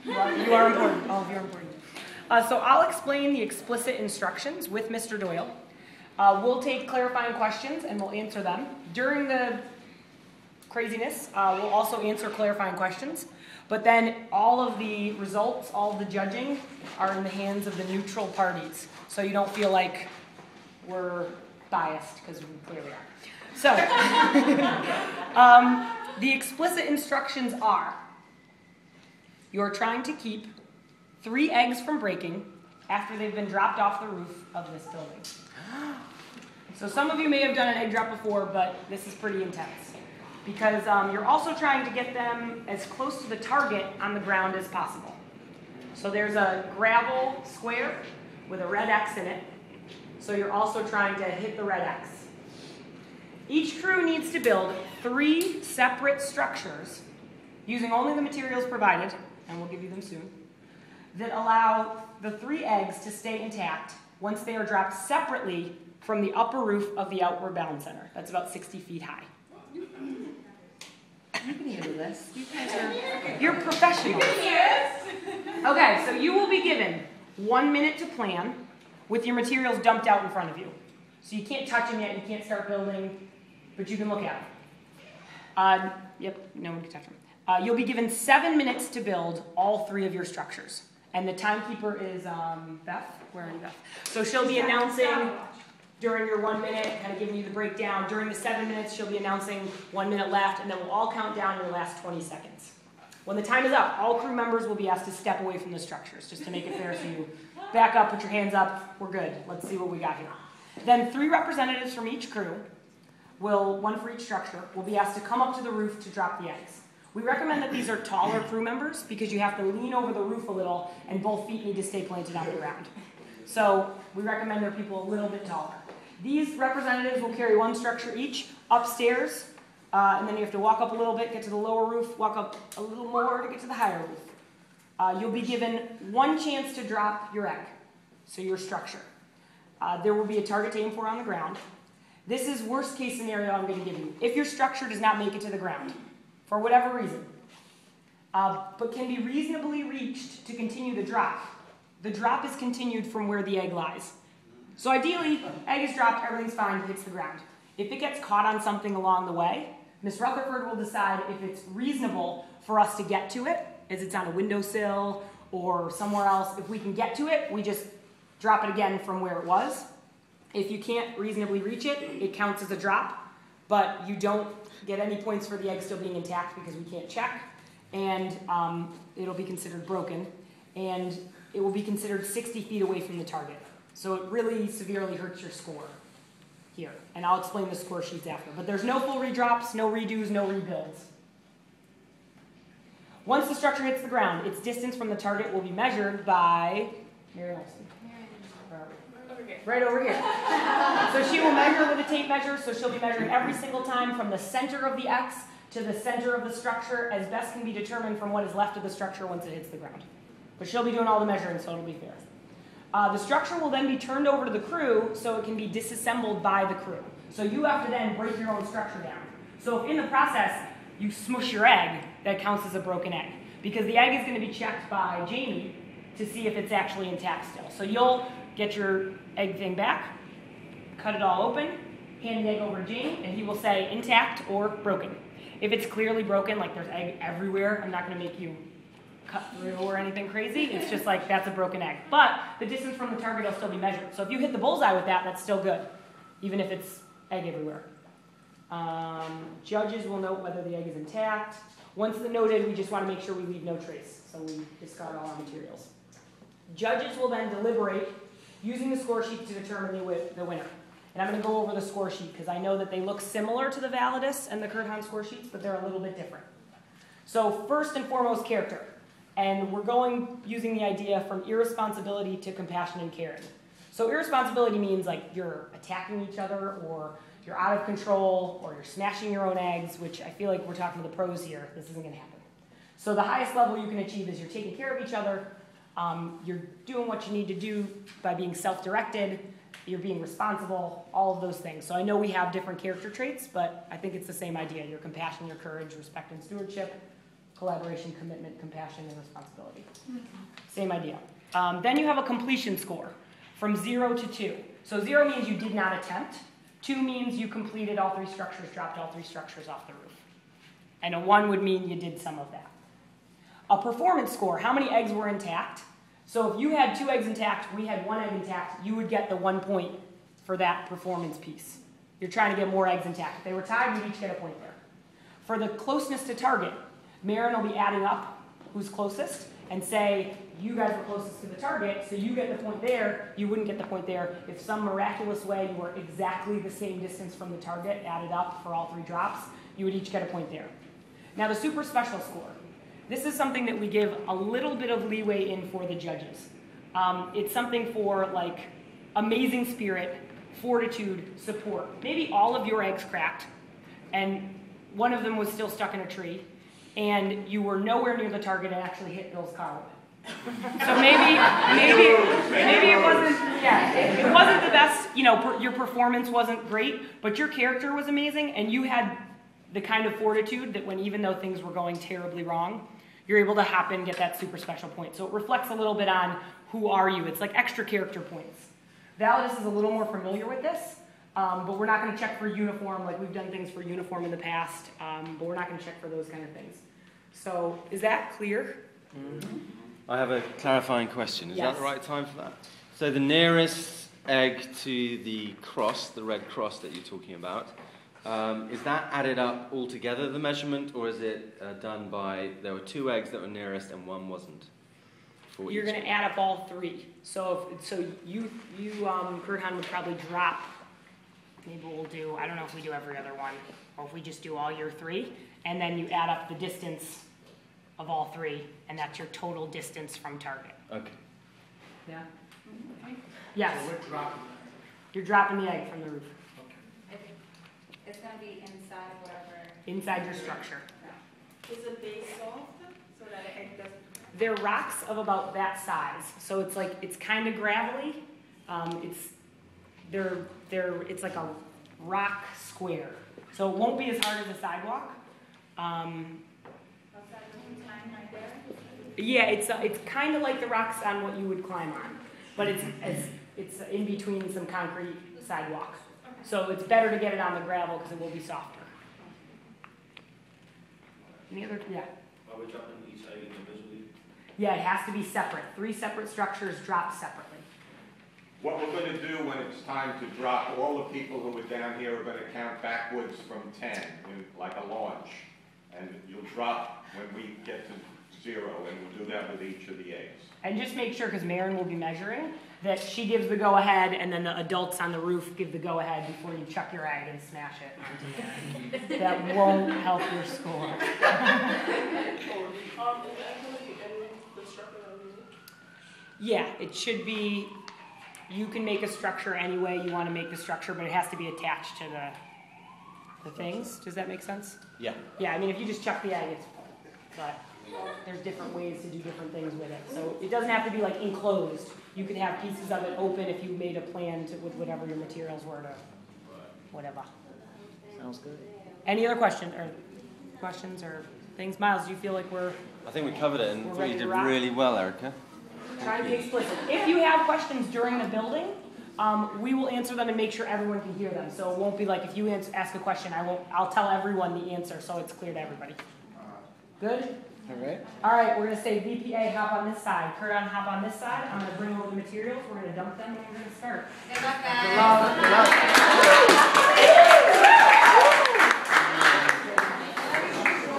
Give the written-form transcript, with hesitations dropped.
You are important. All of you are important. So I'll explain the explicit instructions with Mr. Doyle. We'll take clarifying questions and we'll answer them. During the craziness, we'll also answer clarifying questions. But then all of the results, all of the judging are in the hands of the neutral parties. So you don't feel like we're biased, because we clearly are. So the explicit instructions are, you're trying to keep 3 eggs from breaking after they've been dropped off the roof of this building. So some of you may have done an egg drop before, but this is pretty intense. Because you're also trying to get them as close to the target on the ground as possible. So there's a gravel square with a red X in it. So you're also trying to hit the red X. Each crew needs to build 3 separate structures using only the materials provided, and we'll give you them soon, that allow the 3 eggs to stay intact once they are dropped separately from the upper roof of the outward balance center. That's about 60 feet high. You can handle this. You guys are, you're professionals. Okay, so you will be given 1 minute to plan with your materials dumped out in front of you. So you can't touch them yet, you can't start building, but you can look at them. Yep, no one can touch them. You'll be given 7 minutes to build all 3 of your structures. And the timekeeper is Beth. Where are you, Beth? So she'll be announcing during your 1 minute, kind of giving you the breakdown. During the 7 minutes, she'll be announcing 1 minute left, and then we'll all count down your last 20 seconds. When the time is up, all crew members will be asked to step away from the structures, just to make it fair. So you back up, put your hands up. We're good. Let's see what we got here. Then 3 representatives from each crew, one for each structure, will be asked to come up to the roof to drop the eggs. We recommend that these are taller crew members because you have to lean over the roof a little and both feet need to stay planted on the ground. So we recommend they're people a little bit taller. These representatives will carry 1 structure each upstairs, and then you have to walk up a little bit, get to the lower roof, walk up a little more to get to the higher roof. You'll be given 1 chance to drop your egg, so your structure. There will be a target to aim for on the ground. This is worst case scenario I'm going to give you. If your structure does not make it to the ground, for whatever reason, but can be reasonably reached to continue the drop is continued from where the egg lies. So ideally, egg is dropped, everything's fine, it hits the ground. If it gets caught on something along the way, Ms. Rutherford will decide if it's reasonable for us to get to it, as it's on a windowsill or somewhere else. If we can get to it, we just drop it again from where it was. If you can't reasonably reach it, it counts as a drop, but you don't get any points for the egg still being intact because we can't check, and it'll be considered broken, and it will be considered 60 feet away from the target. So it really severely hurts your score here, and I'll explain the score sheets after. But there's no full redrops, no redos, no rebuilds. Once the structure hits the ground, its distance from the target will be measured by Mary Olson. Right over here. So she will measure with a tape measure, so she'll be measuring every single time from the center of the X to the center of the structure as best can be determined from what is left of the structure once it hits the ground. But she'll be doing all the measuring, so it'll be fair. The structure will then be turned over to the crew so it can be disassembled by the crew. So you have to then break your own structure down. So if in the process you smush your egg, that counts as a broken egg. Because the egg is going to be checked by Jamie to see if it's actually intact still. So you'll get your egg thing back, cut it all open, hand the egg over to Jamie, and he will say intact or broken. If it's clearly broken, like there's egg everywhere, I'm not going to make you cut through or anything crazy. It's just like that's a broken egg. But the distance from the target will still be measured. So if you hit the bullseye with that, that's still good, even if it's egg everywhere. Judges will note whether the egg is intact. Once it's noted, we just want to make sure we leave no trace, so we discard all our materials. Judges will then deliberate using the score sheet to determine the winner. And I'm going to go over the score sheet because I know that they look similar to the Validus and the Hahn score sheets, but they're a little bit different. So first and foremost, character. And we're going using the idea from irresponsibility to compassion and caring. So irresponsibility means like you're attacking each other, or you're out of control, or you're smashing your own eggs, which I feel like we're talking to the pros here. This isn't going to happen. So the highest level you can achieve is you're taking care of each other, you're doing what you need to do by being self-directed, you're being responsible, all of those things. So I know we have different character traits, but I think it's the same idea. Your compassion, your courage, respect, and stewardship. collaboration, commitment, compassion, and responsibility. Same idea. Then you have a completion score from 0 to 2. So 0 means you did not attempt. 2 means you completed all 3 structures, dropped all 3 structures off the roof. And a 1 would mean you did some of that. A performance score, how many eggs were intact? So if you had 2 eggs intact, we had 1 egg intact, you would get the 1 point for that performance piece. You're trying to get more eggs intact. If they were tied, we'd each get a point there. For the closeness to target, Marin will be adding up who's closest and say, you guys were closest to the target, so you get the point there, you wouldn't get the point there. If some miraculous way you were exactly the same distance from the target, added up for all 3 drops, you would each get a point there. Now the super special score. This is something that we give a little bit of leeway in for the judges. It's something for like amazing spirit, fortitude, support. Maybe all of your eggs cracked, and one of them was still stuck in a tree, and you were nowhere near the target and actually hit Bill's car with it. So maybe it wasn't, it wasn't the best, your performance wasn't great, but your character was amazing, and you had the kind of fortitude that when even though things were going terribly wrong, you're able to hop in and get that super special point. So it reflects a little bit on who are you. It's like extra character points. Validus is a little more familiar with this, but we're not going to check for uniform like we've done things for uniform in the past, but we're not going to check for those kind of things. So is that clear? Mm-hmm. I have a clarifying question. Is Yes. that the right time for that? So the nearest egg to the cross, the red cross that you're talking about, is that added up all together, the measurement, or is it done by, there were 2 eggs that were nearest and 1 wasn't? You're going to add up all 3. So you Kurt Hahn would probably drop, maybe we'll do, I don't know if we do every other one, or if we just do all your 3, and then you add up the distance of all 3, and that's your total distance from target. Okay. Yeah? Yes. So we're dropping that. You're dropping the egg from the roof. It's going to be inside whatever. Inside your structure. Is the base soft so that the egg doesn't? They're rocks of about that size, so it's kind of gravelly. It's like a rock square, so it won't be as hard as a sidewalk. Yeah, it's kind of like the rocks on what you would climb on, but it's in between some concrete sidewalk. So it's better to get it on the gravel because it will be softer. Any other? Yeah. Are we dropping each egg individually? Yeah, it has to be separate. 3 separate structures dropped separately. What we're going to do when it's time to drop, all the people who are down here are going to count backwards from 10, like a launch. And you'll drop when we get to 0, and we'll do that with each of the eggs. And just make sure, because Marin will be measuring, that she gives the go-ahead, and then the adults on the roof give the go-ahead before you chuck your egg and smash it onto the egg. That won't help your score. Yeah, it should be, you can make a structure any way you want to make the structure, but it has to be attached to the things. Does that make sense? Yeah. Yeah, I mean, if you just chuck the egg, but there's different ways to do different things with it. So it doesn't have to be like enclosed. You could have pieces of it open if you made a plan with whatever your materials were to whatever. Sounds good. Any other questions or things? Miles, do you feel like I think we covered it and thought ready you to did rock? really well, Erica. Try to be explicit. If you have questions during the building, we will answer them and make sure everyone can hear them. So it won't be like if you ask a question, I'll tell everyone the answer so it's clear to everybody. Good? All right. All right, we're going to say VPA, hop on this side. Kurt Hahn, hop on this side. I'm going to bring over the materials. We're going to dump them and we're going to start. Good luck, guys.